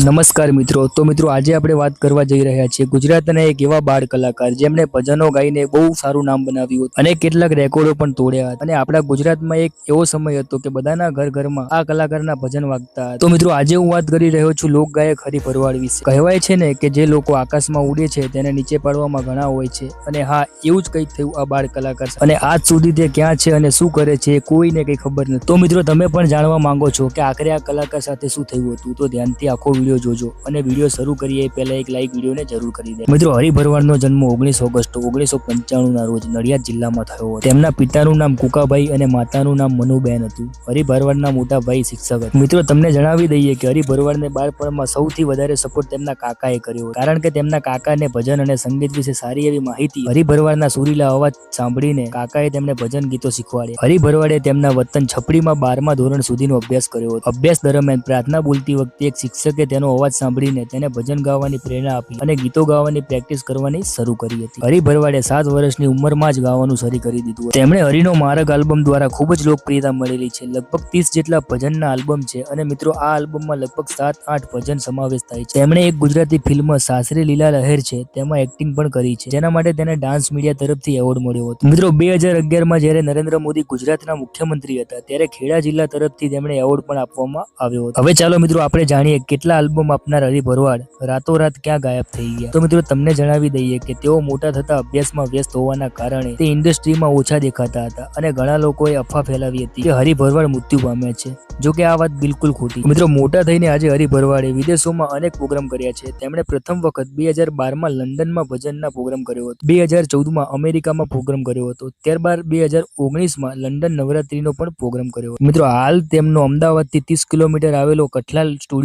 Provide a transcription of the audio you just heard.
નમસ્કાર મિત્રો. તો મિત્રો આજે આપણે વાત કરવા જઈ રહ્યા છીએ ગુજરાતના એક એવા બાળ કલાકાર જેમણે ભજનો ગાઈને બહુ સારું નામ બનાવ્યું હતું અને કેટલાક રેકોર્ડો પણ તોડ્યા હતા. અને આપણા ગુજરાતમાં એક એવો સમય હતો કે બધાના ઘરમાં આ કલાકારના ભજન વાગતા હતા. તો મિત્રો આજે હું વાત કરી રહ્યો છું લોકગાયક હરિ ભરવાડ વિશે. કહેવાય છે ને કે જે લોકો આકાશમાં ઉડે છે તેને નીચે પાડવામાં ઘણા હોય છે, અને હા, એવું જ કંઈક થયું આ બાળ કલાકાર સાથે. અને આજ સુધી તે ક્યાં છે અને શું કરે છે એ કોઈને કંઈ ખબર નથી. તો મિત્રો તમે પણ જાણવા માંગો છો કે આખરે આ કલાકાર સાથે શું થયું હતું? તો ધ્યાનથી આખો વિડીયો જોજો, અને વિડીયો શરૂ કરીએ પહેલા એક લાઈક વિડીયોને જરૂર કરી દે. મિત્રો, હરિ ભરવાડનો જન્મ 19 ઓગસ્ટ 1995 ના રોજ નડિયાદ જિલ્લામાં થયો હતો. તેમના પિતાનું નામ કુકાભાઈ અને માતાનું નામ મનુબેન હતું. હરિ ભરવાડના મોટા ભાઈ શિક્ષક હતા. મિત્રો, તમને જણાવી દઈએ કે હરિ ભરવાડને બાળપણમાં સૌથી વધારે સપોર્ટ તેમના કાકાએ કર્યો, કારણ કે તેમના કાકાને ભજન અને સંગીત વિશે સારી એવી માહિતી. હરિ ભરવાડના સુરીલા અવાજ સાંભળીને કાકાએ તેમને ભજન ગીતો શીખવાડ્યા. હરિ ભરવાડે તેમના વતન છપડીમાં 12મા ધોરણ સુધીનો અભ્યાસ કર્યો હતો. અભ્યાસ દરમિયાન પ્રાર્થના બોલતી વખતે એક શિક્ષકે તેનો અવાજ સાંભળીને તેને ભજન ગાવાની પ્રેરણા આપી અને ગીતો ગાવાની પ્રેક્ટિસ કરવાની શરૂ કરી હતી. હરિ ભરવાડે 7 વર્ષની ઉંમરમાં જ ગાવાનું શરૂ કરી દીધું. તેમણે હરિનો માર્ગ આલ્બમ દ્વારા ખૂબ જ લોકપ્રિયતા મળેલી છે. લગભગ 30 જેટલા ભજનના આલ્બમ છે, અને મિત્રો આ આલ્બમમાં લગભગ 7-8 ભજન સમાવેશ થાય છે. તેમણે એક ગુજરાતી ફિલ્મ સાસરે લીલા લહેર છે તેમાં એક્ટિંગ પણ કરી છે, જેના માટે તેને ડાન્સ મીડિયા તરફથી એવોર્ડ મળ્યો હતો. મિત્રો, 2011માં જ્યારે નરેન્દ્ર મોદી ગુજરાતના મુખ્યમંત્રી હતા ત્યારે ખેડા જિલ્લા તરફથી તેમણે એવોર્ડ પણ આપવામાં આવ્યો હતો. હવે ચાલો મિત્રો આપણે જાણીએ કેટલા આલ્બમ આપનાર હરિ ભરવાડ રાતોરાત ક્યાં ગાયબ થઈ ગયા. તો મિત્રો તમને જણાવી દઈએ કે તેઓ મોટા થતા અભ્યાસમાં વ્યસ્ત હોવાના કારણે તે ઇન્ડસ્ટ્રીમાં ઓછા દેખાતા હતા, અને ઘણા લોકોએ અફવા ફેલાવી હતી કે હરિ ભરવાડ મૃત્યુ પામ્યા છે. જો કે આ વાત બિલકુલ ખોટી. મિત્રો, મોટા થઈને આજે હરિ ભરવાડે વિદેશોમાં અનેક પ્રોગ્રામ કર્યા છે. તેમણે પ્રથમ વખત 2012માં લંડનમાં ભજનના પ્રોગ્રામ કર્યો હતો. 2014માં અમેરિકામાં પ્રોગ્રામ કર્યો હતો. ત્યારબાદ 2019માં લંડન નવરાત્રીનો પણ પ્રોગ્રામ કર્યો હતો. મિત્રો, હાલ તેમનો અમદાવાદથી 30 કિલોમીટર આવેલો કઠલાલ સ્ટુડિયો